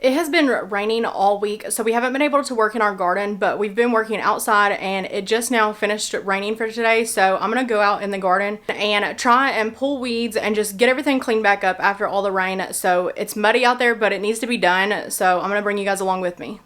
It has been raining all week, so we haven't been able to work in our garden, but we've been working outside and it just now finished raining for today. So I'm gonna go out in the garden and try and pull weeds and just get everything cleaned back up after all the rain. So it's muddy out there, but it needs to be done. So I'm gonna bring you guys along with me.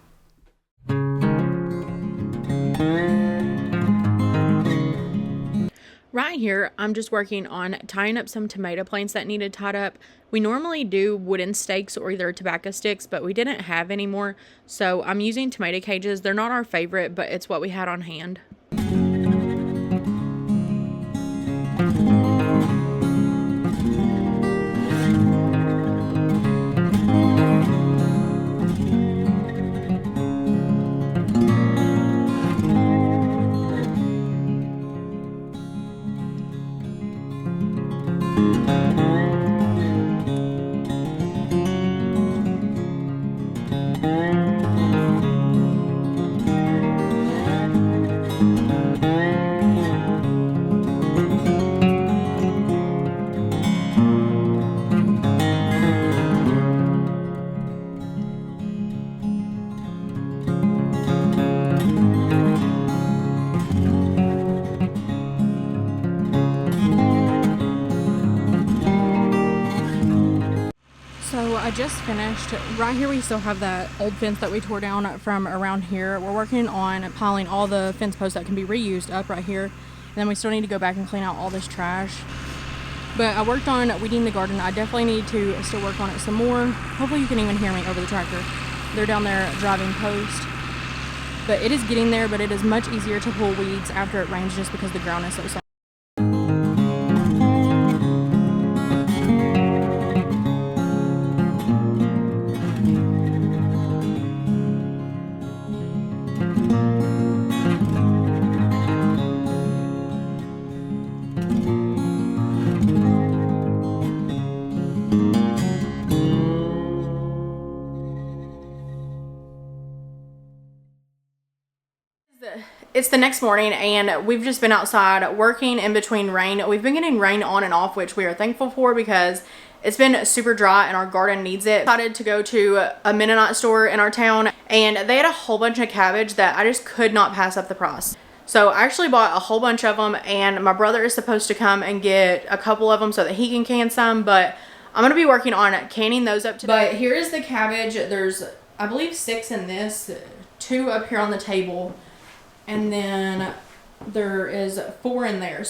Right here, I'm just working on tying up some tomato plants that needed tied up. We normally do wooden stakes or either tobacco sticks, but we didn't have any more. So I'm using tomato cages. They're not our favorite, but it's what we had on hand. So I just finished. Right here we still have that old fence that we tore down from around here. We're working on piling all the fence posts that can be reused up right here. And then we still need to go back and clean out all this trash. But I worked on weeding the garden. I definitely need to still work on it some more. Hopefully you can even hear me over the tractor. They're down there driving post. But it is getting there, but it is much easier to pull weeds after it rains just because the ground is so soft. It's the next morning and we've just been outside working in between rain. We've been getting rain on and off, which we are thankful for because it's been super dry and our garden needs it. I decided to go to a Mennonite store in our town and they had a whole bunch of cabbage that I just could not pass up the price. So I actually bought a whole bunch of them and my brother is supposed to come and get a couple of them so that he can can some, but I'm going to be working on canning those up today. But here is the cabbage. There's, I believe, 6 in this, 2 up here on the table. And then there is 4 in there.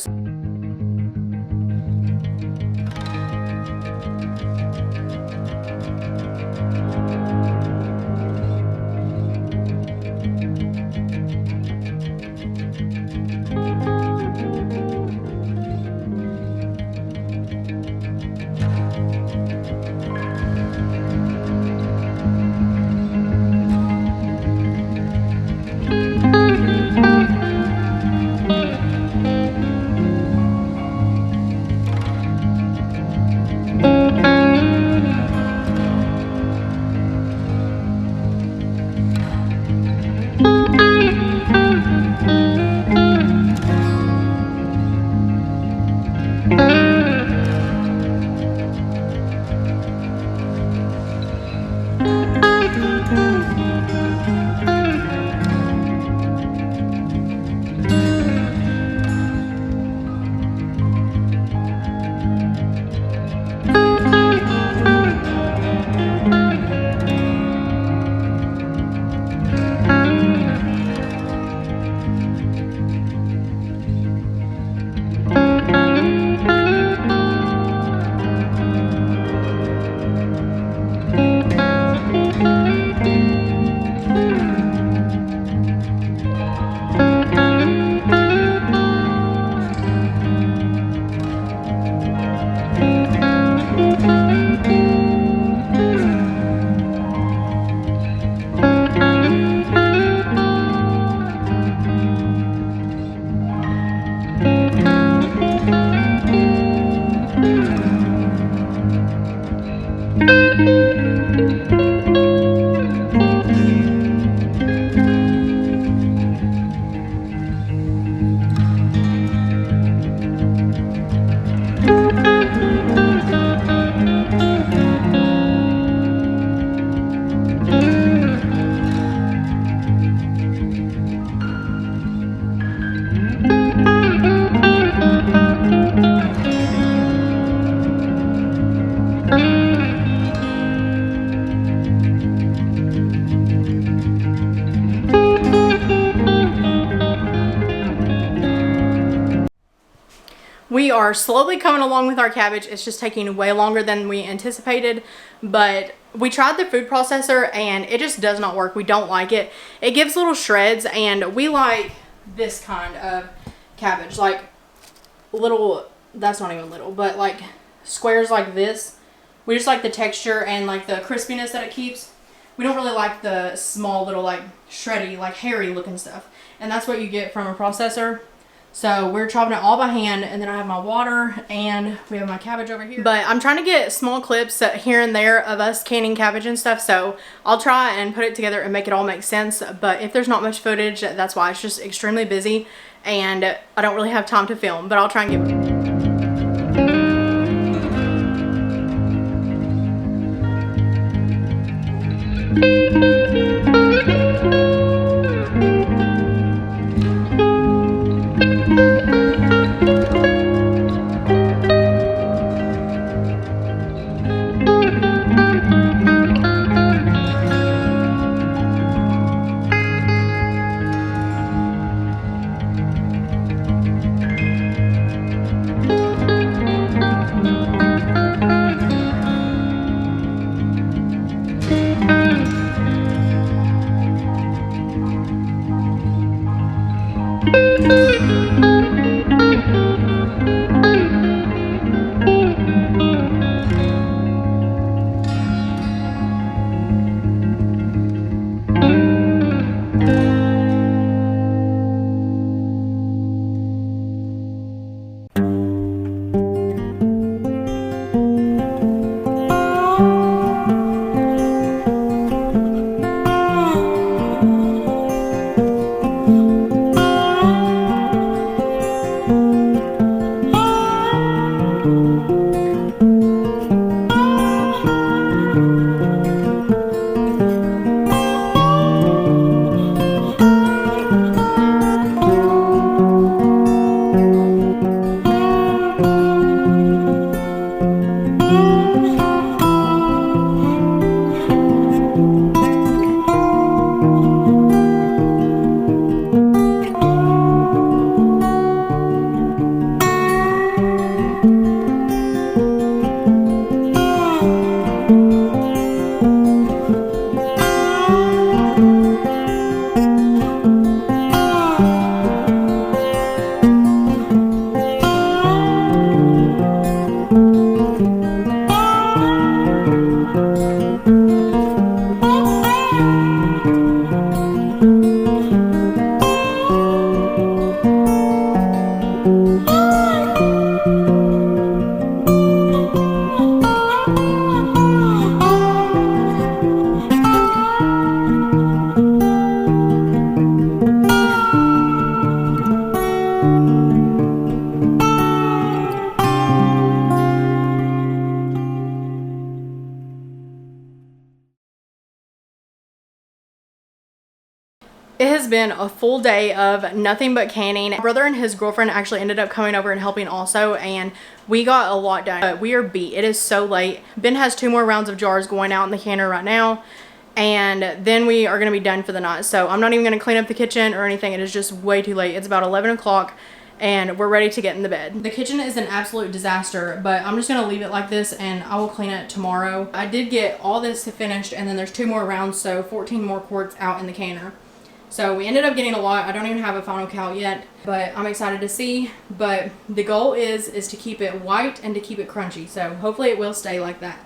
are slowly coming along with our cabbage. It's just taking way longer than we anticipated, but we tried the food processor and it just does not work. We don't like it. It gives little shreds, and we like this kind of cabbage, like little, that's not even little, but like squares like this. We just like the texture and like the crispiness that it keeps. We don't really like the small little like shreddy, like hairy looking stuff. And that's what you get from a processor. So we're chopping it all by hand, and then I have my water and we have my cabbage over here. But I'm trying to get small clips here and there of us canning cabbage and stuff. So I'll try and put it together and make it all make sense. But if there's not much footage, that's why. It's just extremely busy and I don't really have time to film, but I'll try and get It has been a full day of nothing but canning. My brother and his girlfriend actually ended up coming over and helping also, and we got a lot done. But we are beat. It is so late. Ben has 2 more rounds of jars going out in the canner right now, and then we are going to be done for the night. So I'm not even going to clean up the kitchen or anything. It is just way too late. It's about 11 o'clock and we're ready to get in the bed. The kitchen is an absolute disaster, but I'm just going to leave it like this and I will clean it tomorrow. I did get all this finished, and then there's 2 more rounds, so 14 more quarts out in the canner. So we ended up getting a lot. I don't even have a final count yet, but I'm excited to see. But the goal is to keep it white and to keep it crunchy. So hopefully it will stay like that.